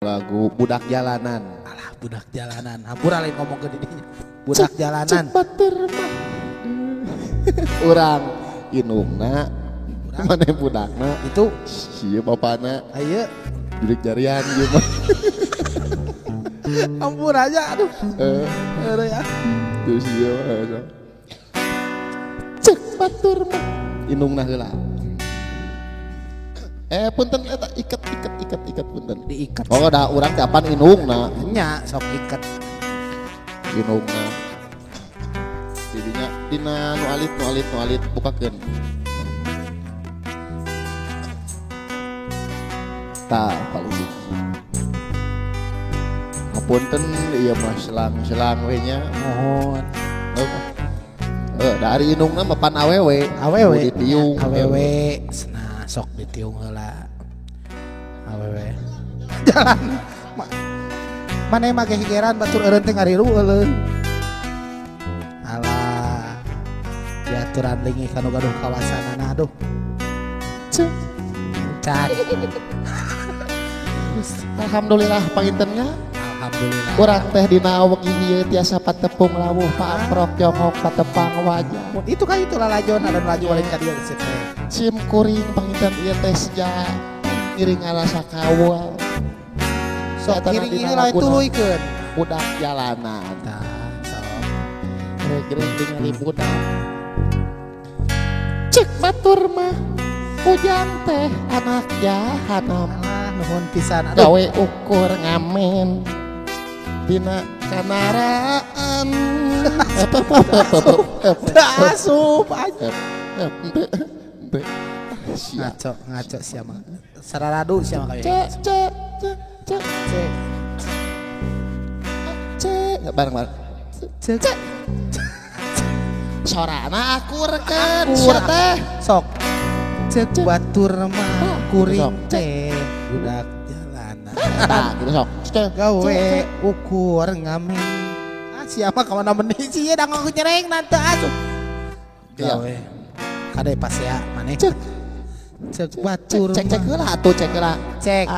Lagu Budak Jalanan. Alah, budak jalanan. Hampura lain ngomong ke didinya. Budak jalanan. Urang inungna mana budakna Itu sieu bapana ayo jurik jarian ieu mah. ampun aja aduh. Aduh ya. Tuh sieu mah. Cek batur mah inungna heula. Punten eta iket punten. Diikat. Oh da urang teh apaan inungna? Nya sok ikat. Inungna. Didinya dina nu alit bukakeun. Tah paling. Hapunten ieu mah selang we nya. Mohon. Dari inungna mah pan awewe. Ditiung. Awewe. Senah sok ditiung heula. Awewe. Jalan. Mana yang make higeran batur eureun teh ngariru euleun. Alah. Diaturan lingi kanu gaduh kawasanana aduh. Cari. Alhamdulillah pangintennya. Alhamdulillah. Urang teh dina wengi ieu tiasa patepung lawuh paaprok jongkok patepang wajah. Itu kan itu lalajon ada laju walin ka dieu geus teh. Sim kuring panginten ieu teh seja ngiring rasa kawal. Sok kiring ieu lain tuluykeun. Budak jalanan. Tah, sok. Gering ningali budak. Cek batur mah ujang teh anak jahanam. Nuhun pisan. Gawe ukur ngamen dina kanaraan. Asup aja. Ngaco siapa? Sararadu siapa kayak? Cek bareng. Cek. Sorana akurkeun sia teh. Sok. Cek batur mah kuring teh budak jalanan. Tah gitu sok. Gawe ukur ngamen. Siapa ka mana meni sih da ngaku nyereng nanti asup. Gawe. Kade pas ya maneh. Cek batur. Cek heula atuh cek heula. Cek.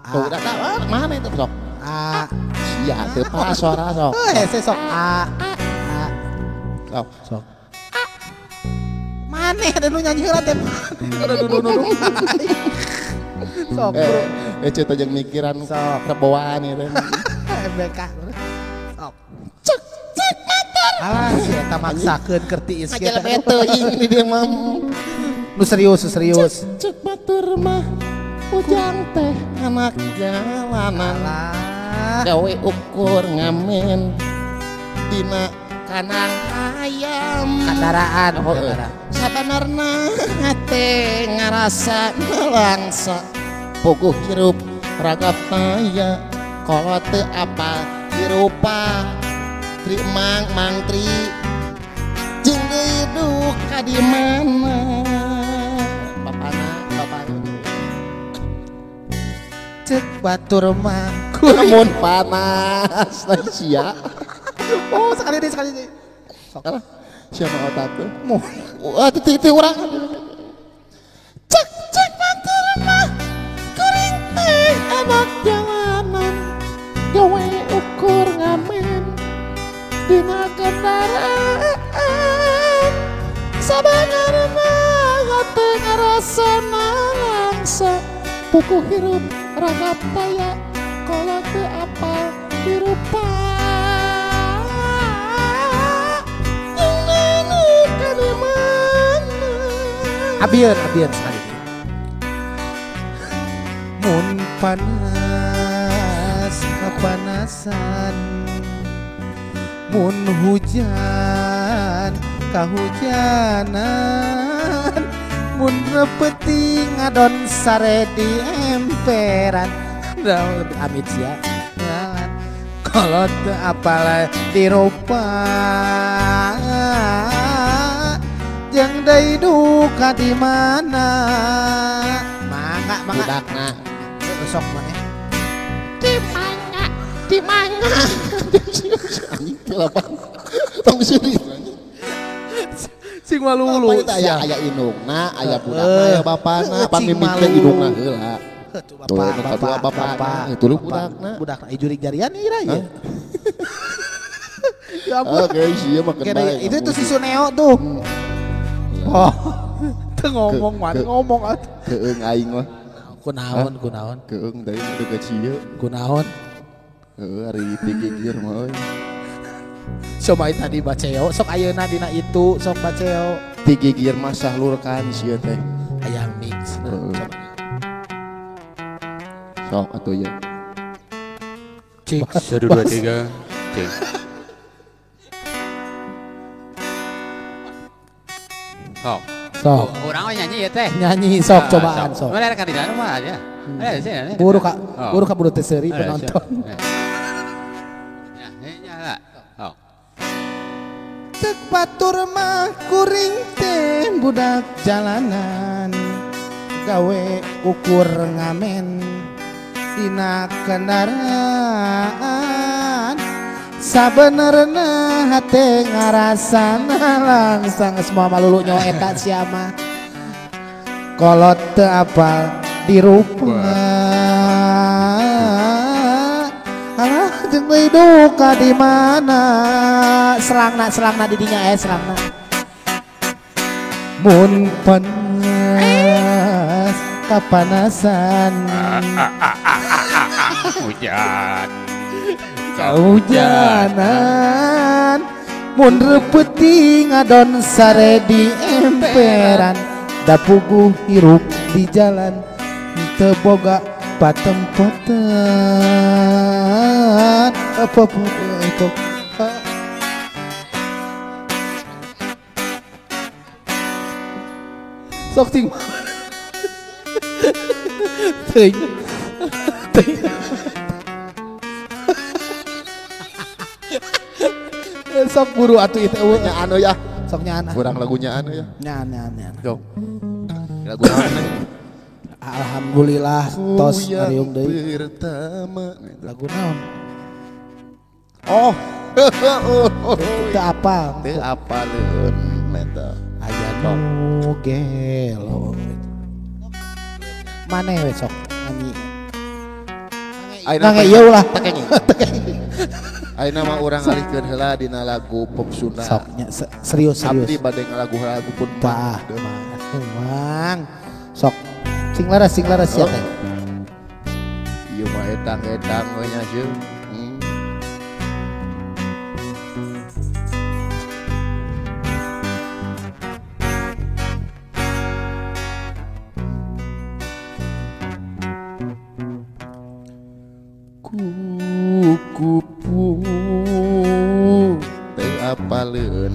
Tuh udah mana itu sok. Sia teu pas suara sok. Hese sok sok. Maneh ada nu nyanyi heula teh. Ada duduk. Sok bro. Ece teh jeung mikiran sok reboan ieu teh. MBK. Sok. Cek motor. Alah si eta maksakeun keur tiis kieu. Aja teuing di dieu mah. Nu serius. Cek batur mah ujang teh anak jalanan. Gawe ukur ngamen dina kanang ayam kendaraan. Sabenerna teh ngarasa langsa puguh hirup ragap taya kalau teu apa hirupa tri mang tri jeung deui duka di mana bapana cek batur mah lamun panas lain sia. Oh sekali deh. Sok siapa otak tuh? Wah titi urang. Cek batur mah kuring teh anak jalanan gawe ukur ngamen dina kendaraan sabangarna hate ngarasana langsa pukuh hirup ragap taya kalau teu apal hirupa. Abian sekali. Mun panas kapanasan, mun hujan kahujanan, mun repeti ngadon sare di emperan. Daun amit sia. Kalau teu apalah dirupa. Yang dari duka di mana? Mangga budakna. Sok mana? Di mana? Anjing kelapa. Tong sini. Sing walulu aya indungna aya budakna aya bapana pan mimiti indungna heula Tuh Tuh, nu kadua bapakna, itu lu budakna. Budakna jurig jarian ira ya. Ya ampun. Oke, sia makan Kira baik. itu si Suneo tuh. Oh. Teu ngomong mah, ngomong atuh. Keung aing mah. Kunaon. Keung dari dekat sia. Kunaon. Heeh, ari tigigir mah euy. Coba tadi baceo, sok ayeuna dina itu sok baceo. Tigigir mah sahlurkan sia teh. Ayang mix. Heeh. Sok atuh ya. Cik 1 2 3. Cik. Sok. Sok Urang nyanyi ya teh. nyanyi sok cobaan sok. Mana kan di dalam mah aja. Ada sih. Buru ka buru teh seuri penonton. Ya, nyala. Oh. Cek batur mah kuring teh budak jalanan gawe ukur ngamen dina kendaraan sabenerna hate ngarasana langsung semua malulu nyoeta siama kolot teu apal dirupa alah jeung deui duka di mana serangna didinya serangna mun panas kapanasan Hujan. kaujanan mun repeuting ngadon sare di emperan da puguh hirup di jalan teu boga patempotan apa itu sok ting ting sok buru atuh itu Nyaan ya. sok nyaan Kurang lagunya anu ya. nyaan Go. Lagu naon? alhamdulillah tos ariung deui Pertama. lagu naon Oh. teu apal Teu apaleun eta. aya nu gelo maneh we sok nyanyi nange ieu ulah Ayeuna mah urang alihkeun heula dina lagu pop Sunda. sok serius Abdi bade ngalagu-lagu pun tah mang sok sing laras ya teh ieu mah edang-edang we nya jeung. Kupu teu apaleun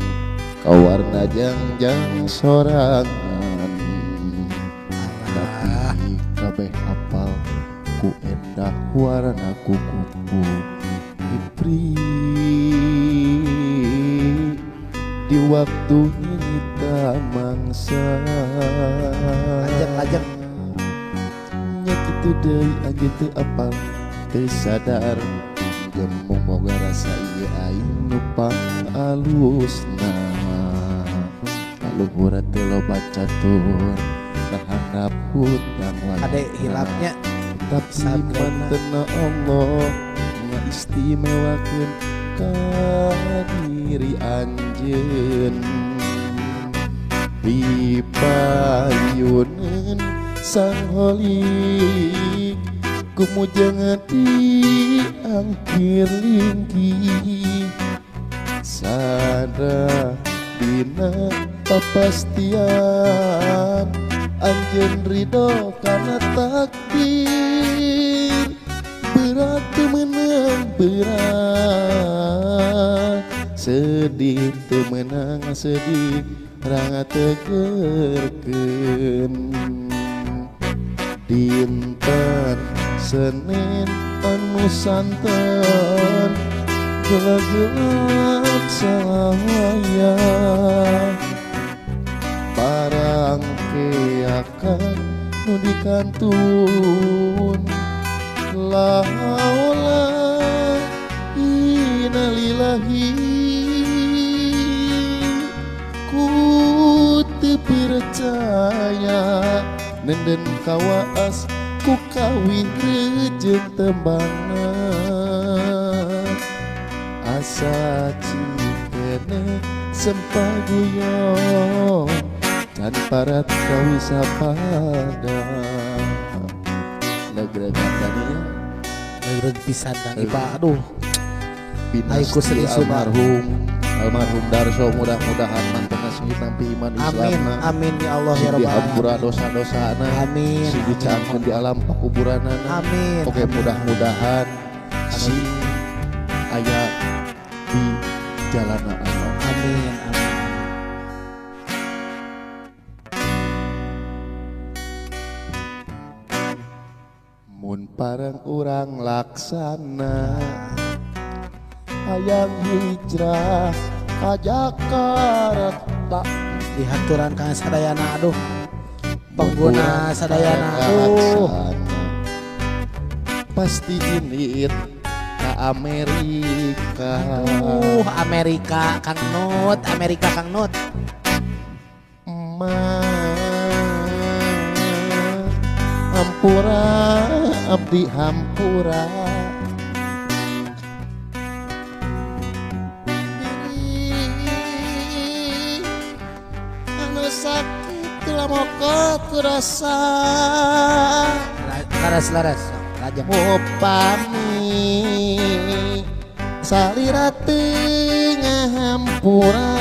kawarna jangjang sorangan tapi kabeh apal ku endah warna kupu ipri di waktu nyita mangsa lajeng nya kitu deui anjeun teu apal teu sadar gemung boga rasa ieu aing nu pangalusna kaluhur teu loba catur nahandap hutang ade hilapnya tapi Sabrina. mantena Allah ngaistimewakeun ka diri anjeun dipayuneun sang holik kumujeng diangkir linggih sada dina papastian anjeun ridho kana takdir berat teu meunang berat sedih teu meunang sedih ranga tegerkeun dinten Senin anu santen gelap sawaya parang keakan nu dikantun la haula innalillahi ku teu percaya nenden kawaas ku kawin jeung tembangna asa cikene sempaguyong can parat kawi sapada legregan tadi ya Legregan pisan dan Ipa aduh binasti sedih almarhum Darso mudah-mudahan mantan singit nampi iman amin Islamna amin ya Allah ya di Rabbal ampura alamin. dosa-dosana Amin si dicampur di alam pakuburanana Amin. oke mudah-mudahan si aya di jalan Allah amin amin mun parang urang laksana hayang hijrah ka Jakarta dihaturan kang sadayana aduh pengguna sadayana aduh pasti init ka Amerika Amerika Kang Nut hampura abdi hampura anu sakit lamokot kurasa laras lajeng upami salira tengah hampura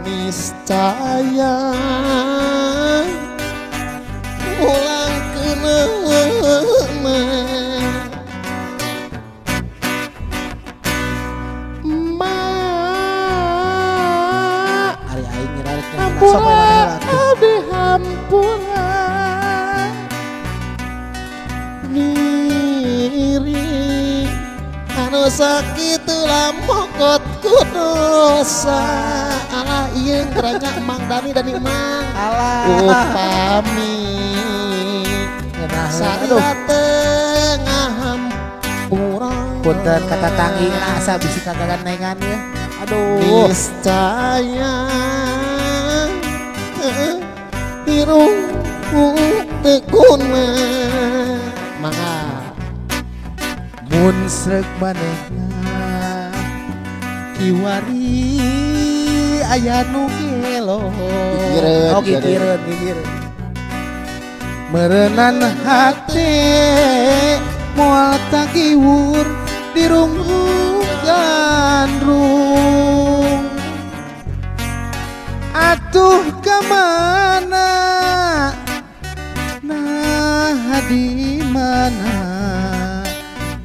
niscaya ulang kenana ari aing ngiraret hampura abdi hampura ngiri anu sakit lamokot ku dosa ala ieu geranyak Mang Dani Mang upami salira tengah hampura punten kata tangging asa bisi kagagandengan ya aduh niscaya hirung tekuna mangga mun sreg manehna kiwari aya nu gelo gigireun meureunnan hate moal tagiwur di runggu gandrung atuh kamana nah di mana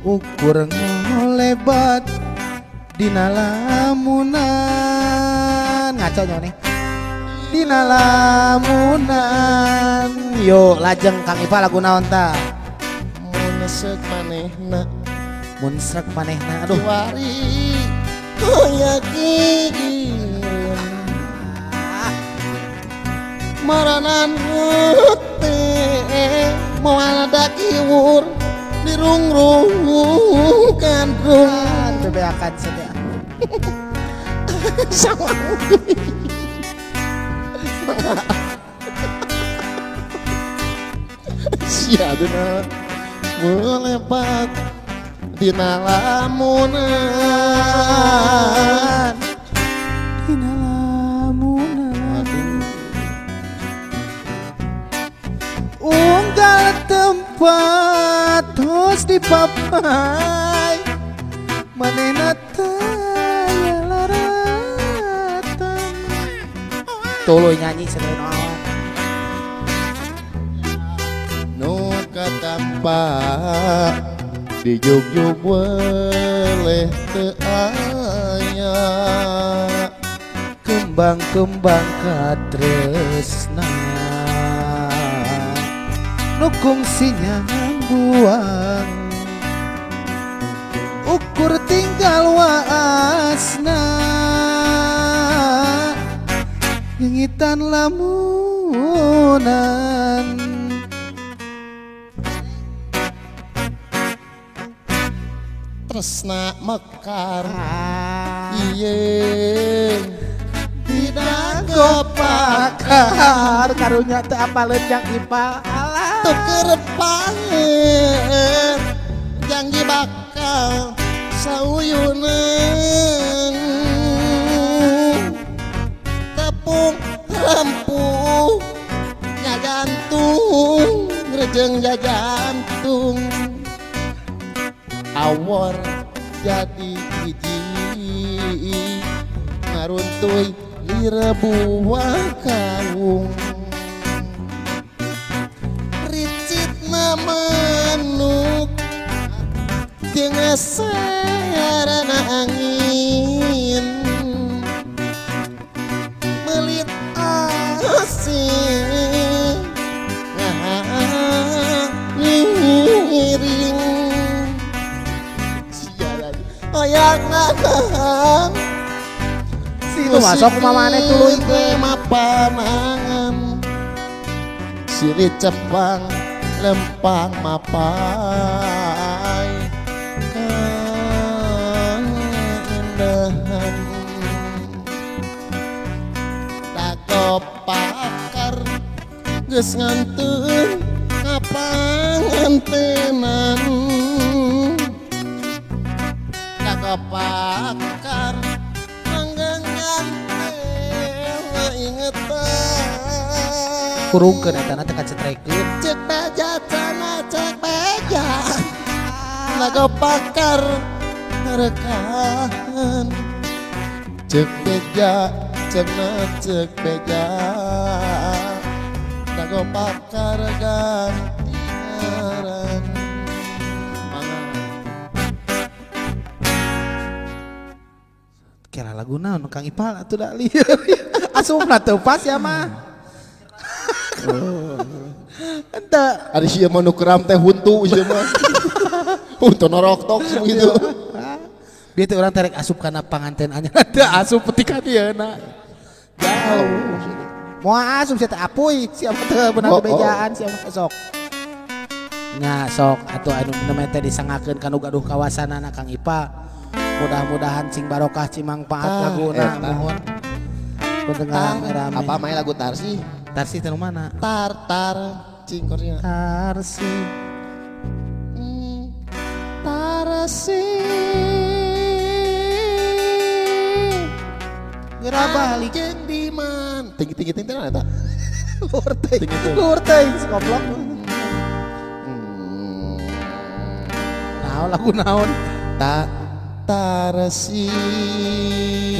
ukur ngolebat dina lamunan ngaco nih dina lamunan yo lajeng Kang Ipa lagu naon ta mun seuk manehna mun sreg manehna aduh wari koya gigieun maranan hete moal dakiwur di rung-rung kandung bebeakan sedea sama sia dina melepat dina lamunan dina lamunan unggal tempat tos di papai manehna taya laratan tuluy nyanyi sedaya naon nu katampa di jugjug weleh teu aya kembang-kembang katresna nu kungsinya buang ukur tinggal waasna nyengitan lamunan tresna mekar ah. ieu tidak Pakar karunya teu apaleun Jang Ipal alah tuker panger janji bakal sauyuneun tepung rempuh nya jantung rejeng jantung awor jadi hiji ngaruntuy direbuah kaung ricitna manuk jeung sarana angin melit asing ngiring sialan oyang nanang Itu masuk mamane tuluy teh mapanangan siri cepang lempang mapai keindahan dago pakar geus nganteun ngapangantenan dago pakar kurungkeun eta na teh kacetrekeun cek beja cana cek beja lagu pakar rekahan cek beja cena cek beja lagu pakar ganti ngaran mana kira lagu naon Kang Ipal atuh da lieur asupna teu pas ya mah ente ada siya manukeram teh huntu siya mah huntu norok tok gitu dia teh orang terek asup kana panganten anyar teu asup peutika dieuna jauh moal asup sia teh apuy siapa teh beunang bejaan siapa sok nya sok atuh anu teh disangakeun kanu gaduh kawasanana Kang Ipa mudah-mudahan cing barokah cimang paat laguna mohon pendengar rame apa main lagu Tarsi Tarsi teh mana tar cingkornya Tarsi Tarsi geura balik jeung di man tinggi eta luhur teuing goblok naon lagu naon Tarsi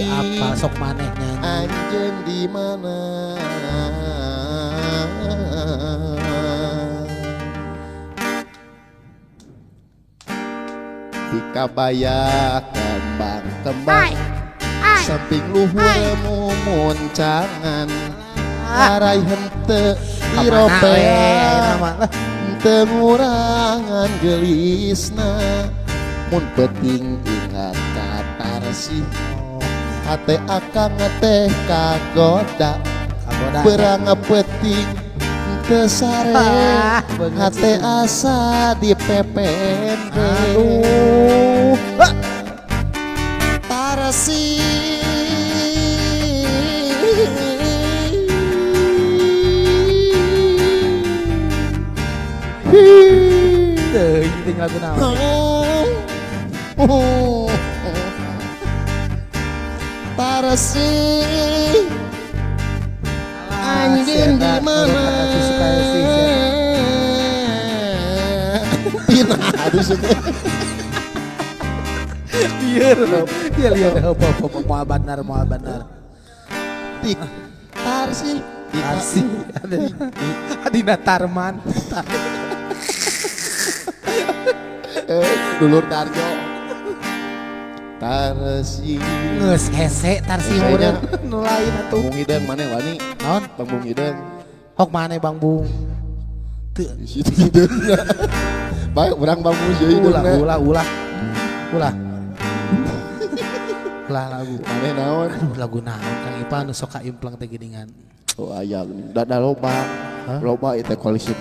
apa sok maneh nyanyi anjeun di mana di kabaya kembang samping luhur mumuncangan arai henteu dirobean teu ngurangan gelisna mun penting ingat kata Tarsi hate akang teh kagoda berang peting teu sare hate asa dipepende Tarsi teuing ting lagu naon Tarsi anjeun di mana Pina aduh lieur moal bener Tarsi adina Tarman dulur Darjo Tarsi geus hese Tarsi meureun nu lain atuh Bung Ideng mana wani naon Bang Bung Ideng hok maneh Bang Bung teu di situ Ideng baik urang Bang Bung jeung ulah lagu maneh naon aduh lagu naon Kang Ipa nu sok kaimplang teh geuningan oh aya da loba itu koleksi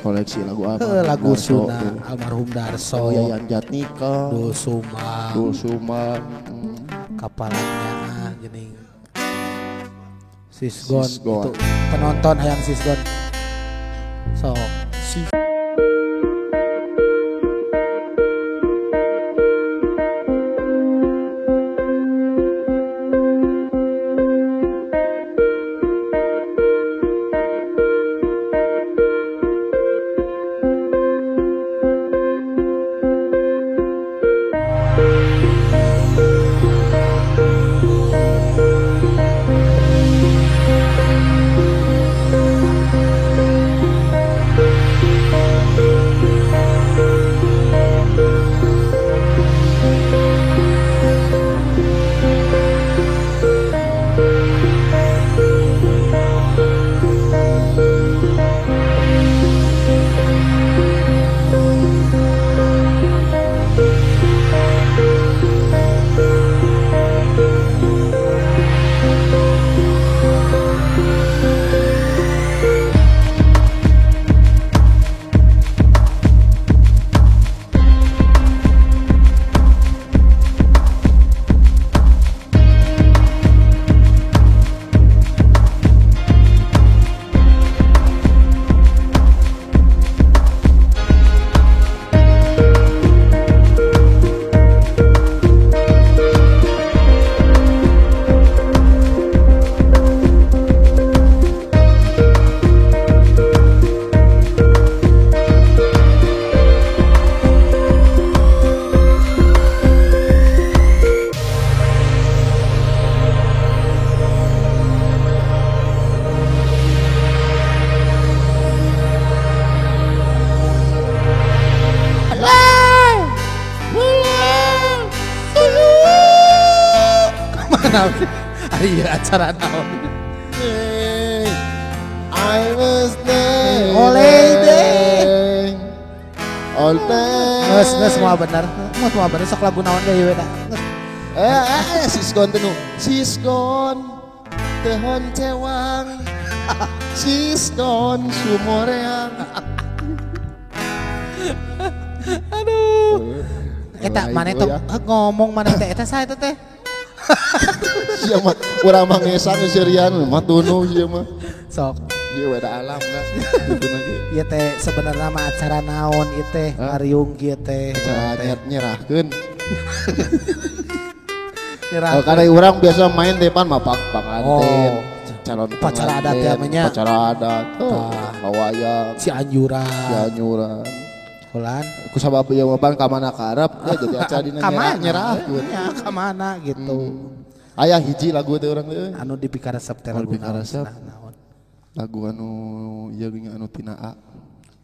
lagu apa lagu Suna almarhum Darso Yayan Jatnika Dul Sumang Sumang kapalnya geuning Sisgon. Sisgon. Itu penonton hayang Sisgon. So, ari acara naon? Hey, I was there. Oleh deh. All day. Nges semua bener. Semua bener sok lagu naon deui we da. Sisgon teh nu. Sisgon tehon cewang. Sisgon sumoreang. Aduh. Eta maneh teh ngomong maneh teh eta saha eta teh? Sia mah urang mah ngesang serian mah tunu ieu mah. Sok. Ieu we da alam da. Dituna ge. Ieu teh sebenarnya mah acara naon ieu teh? Ngariung kieu teh. Cara nyerahkeun. Nyerah. Karena urang biasa main depan mah panganten. Calon Upacara adat ya namanya. Upacara adat. Wayang. Cianjuran. Cianjuran. Kulan. Ku sabab ieu mah pan ka mana karep ya jadi acara dina nyerahkeun. Ya ka mana gitu. Aya hiji lagu teh urang teh. Anu dipikaresep teh lagu Dipikaresep. naon? Lagu anu ieu ge anu tina A.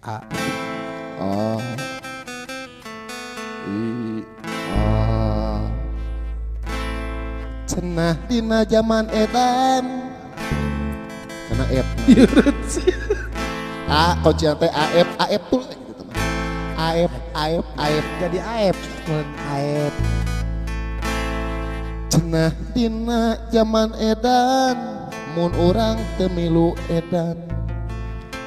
A. Oh. Cenah dina zaman edan. Karena F. A kuncian teh AF tuh gitu mah. AF. Jadi aep. Aep. Cenah dina zaman edan mun urang teu milu edan.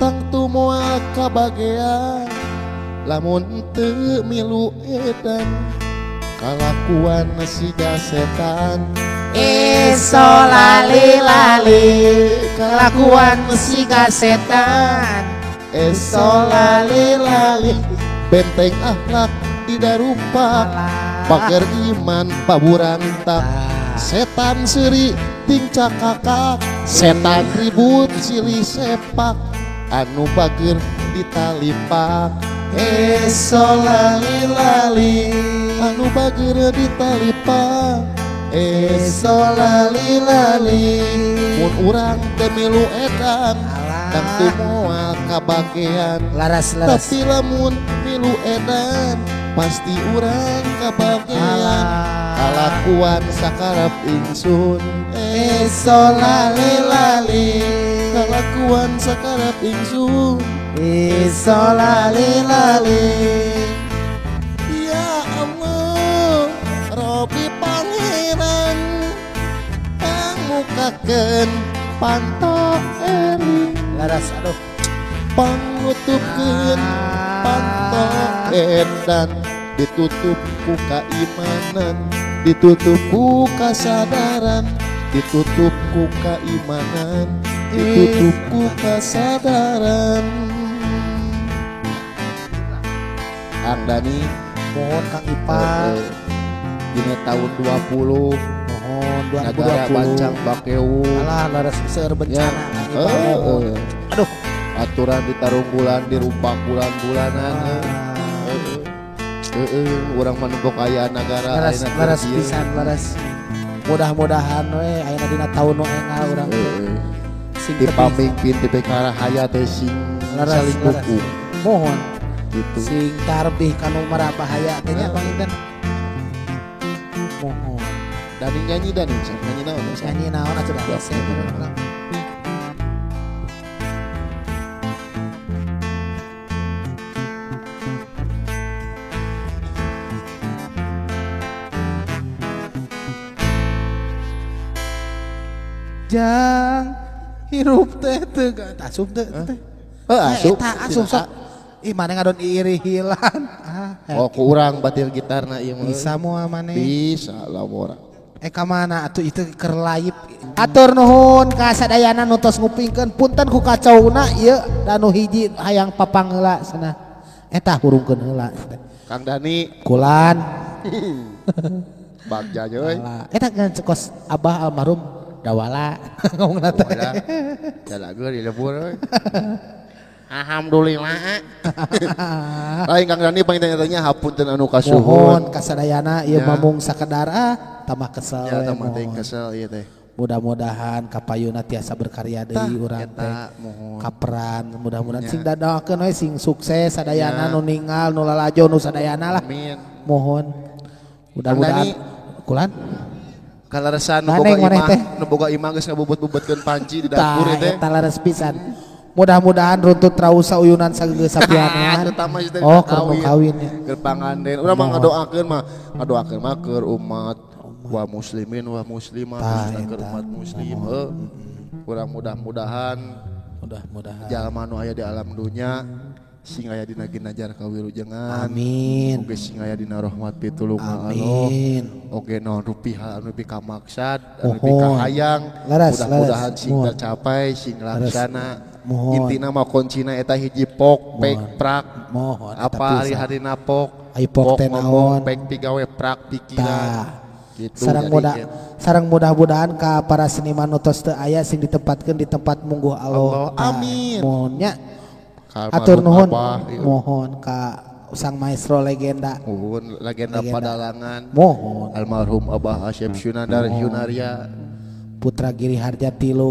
Tang tu moal kabagean lamun teu milu edan. Kalakuan siga setan Lali kelakuan siga setan. Lali benteng akhlak tidak rupa pager iman paburantak setan seri tingcak kakak setan ribut silih sepak anu bager ditalipak lali anu bager ditalipak lali mun urang teu milu edan dan teu moal kabagean Laras. tapi lamun milu edan pasti urang kabagean kalakuan sakarep ingsun lali kalakuan sakarep ingsun lali ya Allah Robi Pangeran pangukakeun pantok eri Laras aduh. pangutupkeun pantok edan ditutup ku kaimanan ditutup ku kasadaran ditutup ku keimanan, ditutup ku kesadaran. Kang Dani Mohon Kang Ipal. dina tahun 20 Mohon negara 2020. bancang bakeu. Alah laras seueur bencana Kang Ipal. Mohon. Aduh. Aturan ditarung bulan dirumpak bulan-bulanan. Urang manembok aya negara Laras pisan laras. Mudah-mudahan we ayeuna dina taun nu engal urang sing di pamimpin di pekara haya teh sing saling dukung mohon gitu. sing tarbih kanu mara bahaya teh nya panginten. Mohon. Dani nyanyi naon? Nyanyi naon atuh da hese urang. Jang hirup teh teu asup teh teh. Asup. Asup sok. Ih maneh ngadon iri hilan. Oh ku urang batil gitarna ieu mah. Bisa moal maneh. Bisa lah urang. Ka mana atuh itu keur laip. Atur nuhun ka sadayana nu tos ngupingkeun punten ku kacauna ieu da nu hiji hayang papang heula cenah. Eta hurungkeun heula. Kang Dani Kulan. bagja euy. Eta kan kos Abah almarhum Dawala ngomongna teh. Dalageun di lembur euy. Alhamdulillah. Lain Kang Dani pangitanya hapunten anu Mohon kasuhun. kasadayana ieu mamung sakedar tambah kesel. Ya tamah teh mohon. kesel ieu teh. Mudah-mudahan kapayuna tiasa berkarya deui urang teh. Eta mohon. Kaperan mudah-mudahan sing dadakeun we sing sukses sadayana nu ninggal nu lalajo nu sadayana lah. Amin. Mohon. Mudah-mudahan kulan Kalaresan nu Maneh, boga maneh imah, teh. nu boga imah geus ngabubut-bubutkeun panci di dapur tah teh. eta laras pisan. Mudah-mudahan runtut rausa uyunan sageus sapianean. Terutama itu Oh, keur nu kawin ya. Keur panganden. Urang mah ngadoakeun mah keur umat wa muslimin wa muslimah keur umat muslim. Urang mudah-mudahan Mudah-mudahan. jalma nu aya di alam dunya sing aya dina ginajar kawilujengan. Amin. Oge sing aya dina rahmat pitulung Allah. Amin. Oge naon rupiah anu pika maksad, anu Mohon. pika hayang. Laras, Mudah-mudahan laras. sing Mohon. tercapai, sing laksana. Mohon. Intina mah kuncina eta hiji pok, pek, prak. Mohon. eta Apa pisan. hari-harina pok? Ai pok teh ngomong, naon? pek pigawe prak pikiran. Tah. Gitu. Sarang sarang mudah-mudahan ka para seniman nu tos teu aya sing ditempatkeun di tempat mungguh Allah. Allah, amin. Mohonnya Kalmarhum atur nuhun. Abah, ieu. Mohon ka sang maestro legenda. Nuhun legenda Padalangan. Mohon Almarhum Abah Asyep Syunandar Yunaria. putra Giri Harja Tilu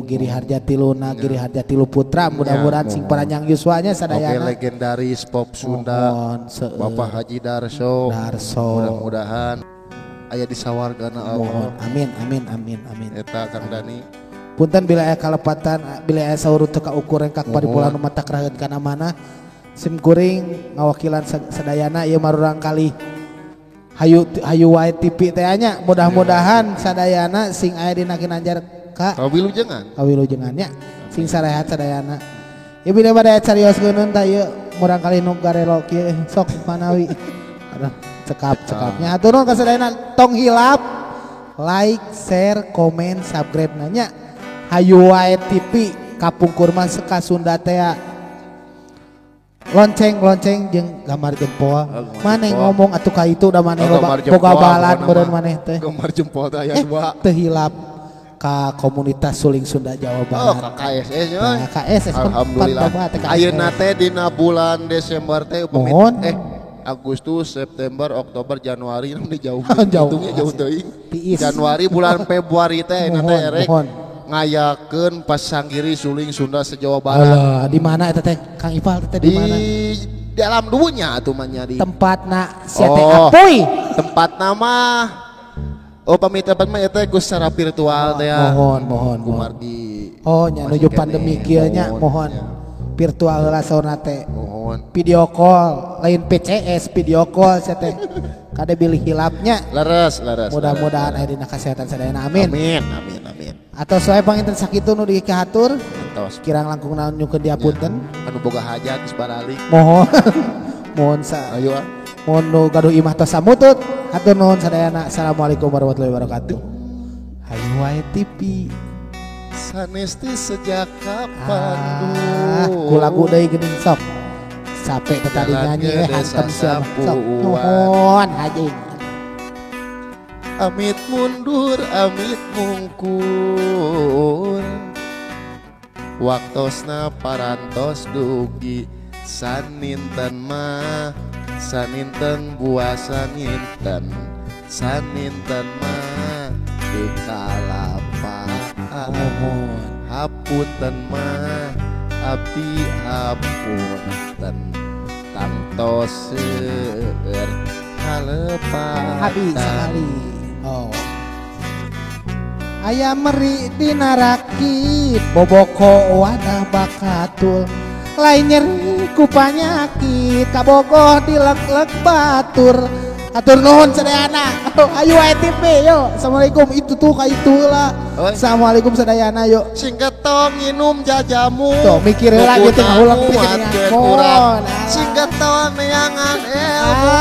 na Giri Harja Tilu putra. Mudah-mudahan sing paranyang yuswanya Oke, sadayana. legendaris pop Sunda. Mohon seueur. Bapak Haji Darso. Darso. Mudah-mudahan aya di sawargana Mohon. Allah. Amin. Eta Kang Dani. Punten bila aya kalepatan, bila aya saurut teu kaukur engkak paripulan mata keraheun kana mana. Sim kuring ngawakilan sadayana ieu marurang kali hayu wae TV teh nya. Mudah-mudahan sadayana sing aya dina Ginanjar ka kawilujengannya sing sarehat sadayana. Ieu bila bade carioskeun tah ieu murang kali nu garelo kieu sok manawi. Aduh cekap-cekapnya atur nuhun ka sadayana tong hilap like, share, komen, subscribe nanya. Hayu wae TV kapungkur mah ka Sunda teh lonceng jeung gambar jempol. Maneh ngomong atuh ka itu da maneh boga balan beureun maneh teh. Gambar jempol teh aya dua. Teu hilap ka komunitas Suling Sunda Jawa Oh, Barat. KSS nya. Nah, KSS Alhamdulillah. Ayeuna teh dina bulan Desember teh Mohon. Agustus, September, Oktober, Januari nu jauh. Jauh. Hitungnya jauh teuing. Tiis. Januari bulan Februari teh na teh erek Mohon. ngayakeun pasanggiri Suling Sunda se-Jawa Barat. Alah, di mana eta teh? Kang Ipal teh di mana? Di alam dunya atuh mah nya di. Tempatna sia teh Oh. apoy. Tempat nama pamitepan mah eta ku secara virtual teh ya. Mohon. Kumargi. Oh nya nuju pandemi kieu nya mohon. Virtual heula saurna teh. Mohon. Video call, lain PCS video call sia teh. Kade bilih hilapnya. Leres. Mudah-mudahan aya dina kasehatan sadayana amin. Amin. Atau soe panginten sakitu nu dikihatur Tos. kirang langkung naon nyukeun diapunten. Anu boga hajat geus baralik. Mohon. Ayo ah. Mohon nu gaduh imah tos samutut. Hatur nuhun sadayana. Assalamualaikum warahmatullahi wabarakatuh. Hayu wae TV. Sanesti sejak kapan Ku lagu deui geuning sok. Capek tadi nyanyi hantem sia sok. Nuhun hajing. Amit mundur, amit mungkur. Waktosna parantos dugi. Saninten mah, saninten buasa ninten. Saninten mah dikalapaan. Hapunten mah abdi hapunten. Tangtos seueur halepatan. Habis sekali. Oh. Aya meri dina rakit, boboko wadah bakatul. Lain nyeri ku panyakit, kabogoh dilek-lek batur. Atur nuhun sadayana. Ayo ATP yo. Assalamualaikum itu tuh ka itulah. Assalamualaikum sadayana yo. Singkat tong nginum jajamu. Tuh mikir heula gitu ngulang pikiran kurang. Singkat tong neangan ilmu.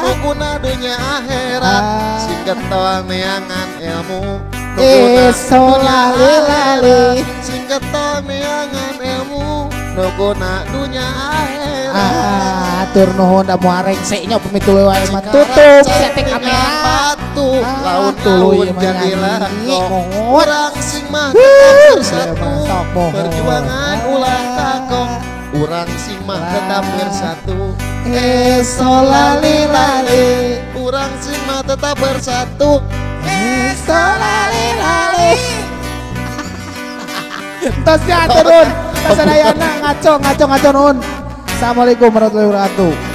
Nuguna dunya akhirat. Singkat tong neangan ilmu. Solalilali. Singkat tong neangan ilmu. Nuguna dunya akhirat. Atur nuhun da moal rengse nya pamitu wae mah tutup setting kamera. Batu laut tuluy jadi lakong. Urang sing mah tetap bersatu. Perjuangan ulah takong. Urang sing mah tetap bersatu. Solalilali. Urang sing mah tetap bersatu. Solalilali. Tos ya turun. Sadayana ngaco nun. Assalamualaikum warahmatullahi wabarakatuh.